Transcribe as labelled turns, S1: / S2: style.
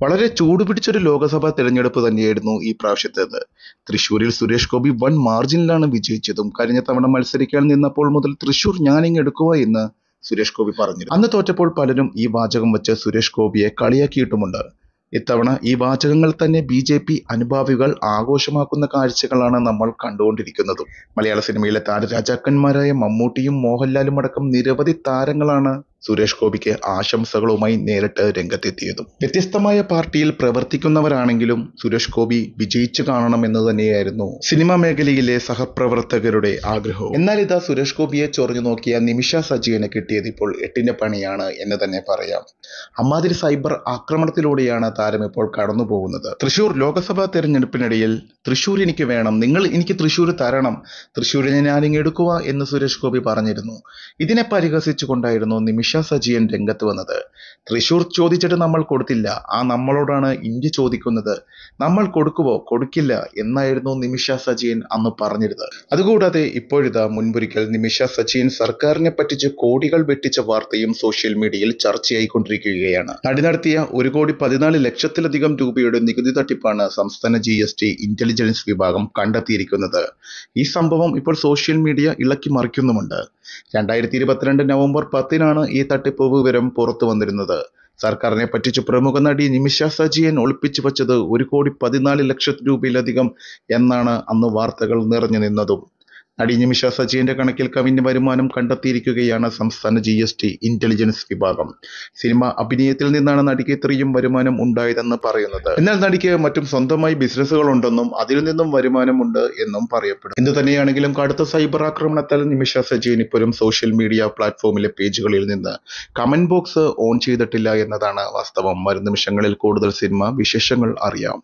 S1: വളരെ ചൂടുപിടിച്ചൊരു ലോക്സഭാ തെരഞ്ഞെടുപ്പ് തന്നെയായിരുന്നു ഈ പ്രാവശ്യത്തേത്. തൃശൂരിൽ സുരേഷ് ഗോപി വൻ മാർജിനിലാണ് വിജയിച്ചതും. കഴിഞ്ഞ തവണ മത്സരിക്കാൻ നിന്നപ്പോൾ മുതൽ തൃശൂർ ഞാനിങ്ങെടുക്കുക എന്ന് സുരേഷ് ഗോപി പറഞ്ഞിരുന്നു. അന്ന് തോറ്റപ്പോൾ പലരും ഈ വാചകം വെച്ച് സുരേഷ് ഗോപിയെ കളിയാക്കിയിട്ടുമുണ്ട്. ഇത്തവണ ഈ വാചകങ്ങൾ തന്നെ ബി.ജെ.പി. അനുഭാവികൾ ആഘോഷമാക്കുന്ന കാഴ്ചകളാണ് നമ്മൾ കണ്ടുകൊണ്ടിരിക്കുന്നതും. മലയാള സിനിമയിലെ താരരാജാക്കന്മാരായ മമ്മൂട്ടിയും മോഹൻലാലും അടക്കം നിരവധി താരങ്ങളാണ് സുരേഷ് ഗോപിക്ക് ആശംസകളുമായി നേരിട്ട് രംഗത്തെത്തിയതും. വ്യത്യസ്തമായ പാർട്ടിയിൽ പ്രവർത്തിക്കുന്നവരാണെങ്കിലും സുരേഷ് ഗോപി വിജയിച്ചു കാണണമെന്ന് തന്നെയായിരുന്നു സിനിമാ മേഖലയിലെ സഹപ്രവർത്തകരുടെ ആഗ്രഹവും. എന്നാൽ ഇതാ സുരേഷ് ഗോപിയെ ചൊറിഞ്ഞു നോക്കിയ നിമിഷ സജീവന് കിട്ടിയത് ഇപ്പോൾ എട്ടിന്റെ പണിയാണ് എന്ന് തന്നെ പറയാം. അമ്മാതിരി സൈബർ ആക്രമണത്തിലൂടെയാണ് താരം ഇപ്പോൾ കടന്നു പോകുന്നത്. തൃശൂർ ലോക്സഭാ തെരഞ്ഞെടുപ്പിനിടയിൽ തൃശൂർ എനിക്ക് വേണം, നിങ്ങൾ എനിക്ക് തൃശൂർ തരണം, തൃശൂരിനെ ഞാനിങ്ങെടുക്കുക എന്ന് സുരേഷ് ഗോപി പറഞ്ഞിരുന്നു. ഇതിനെ പരിഹസിച്ചുകൊണ്ടായിരുന്നു നിമിഷ സജീവൻ രംഗത്ത് വന്നത്. തൃശൂർ ചോദിച്ചിട്ട് നമ്മൾ കൊടുത്തില്ല, ആ നമ്മളോടാണ് ഇന്ത്യ ചോദിക്കുന്നത്, നമ്മൾ കൊടുക്കുവോ കൊടുക്കില്ല എന്നായിരുന്നു നിമിഷ സജീവൻ അന്ന് പറഞ്ഞിരുന്നത്. അതുകൂടാതെ ഇപ്പോഴിതാ മുൻപൊരിക്കൽ നിമിഷ സജീവൻ സർക്കാരിനെ പറ്റിച്ച് കോടികൾ വെട്ടിച്ച വാർത്തയും സോഷ്യൽ മീഡിയയിൽ ചർച്ചയായിക്കൊണ്ടിരിക്കുകയാണ്. നടി നടത്തിയ 1,14,00,000-ലധികം രൂപയുടെ നികുതി തട്ടിപ്പാണ് സംസ്ഥാന GST ഇന്റലിജൻസ് വിഭാഗം കണ്ടെത്തിയിരിക്കുന്നത്. ഈ സംഭവം ഇപ്പോൾ സോഷ്യൽ മീഡിയ ഇളക്കി മറിക്കുന്നുമുണ്ട്. 2022 നവംബർ 10-നാണ് ഈ തട്ടിപ്പ് വിവരം പുറത്തു വന്നിരുന്നത്. സർക്കാരിനെ പറ്റിച്ച് പ്രമുഖ നടി നിമിഷ സജീവൻ ഒളിപ്പിച്ചു വച്ചത് 1,14,00,000 രൂപയിലധികം എന്നാണ് അന്ന് വാർത്തകൾ നിറഞ്ഞു നിന്നതും. നടി നിമിഷ സജീവന്റെ കണക്കിൽ കവിഞ്ഞ വരുമാനം കണ്ടെത്തിയിരിക്കുകയാണ് സംസ്ഥാന GST ഇന്റലിജൻസ് വിഭാഗം. സിനിമ അഭിനയത്തിൽ നിന്നാണ് നടിക്ക് ഇത്രയും വരുമാനം ഉണ്ടായതെന്ന് പറയുന്നത്. എന്നാൽ നടിക്ക് മറ്റും സ്വന്തമായി ബിസിനസ്സുകൾ ഉണ്ടെന്നും അതിൽ നിന്നും വരുമാനമുണ്ട് എന്നും പറയപ്പെടും. എന്തു തന്നെയാണെങ്കിലും കടുത്ത സൈബർ ആക്രമണത്താൽ നിമിഷ സജീവൻ ഇപ്പോഴും സോഷ്യൽ മീഡിയ പ്ലാറ്റ്ഫോമിലെ പേജുകളിൽ നിന്ന് കമന്റ് ബോക്സ് ഓൺ ചെയ്തിട്ടില്ല എന്നതാണ് വാസ്തവം. വരും നിമിഷങ്ങളിൽ കൂടുതൽ സിനിമ വിശേഷങ്ങൾ അറിയാം.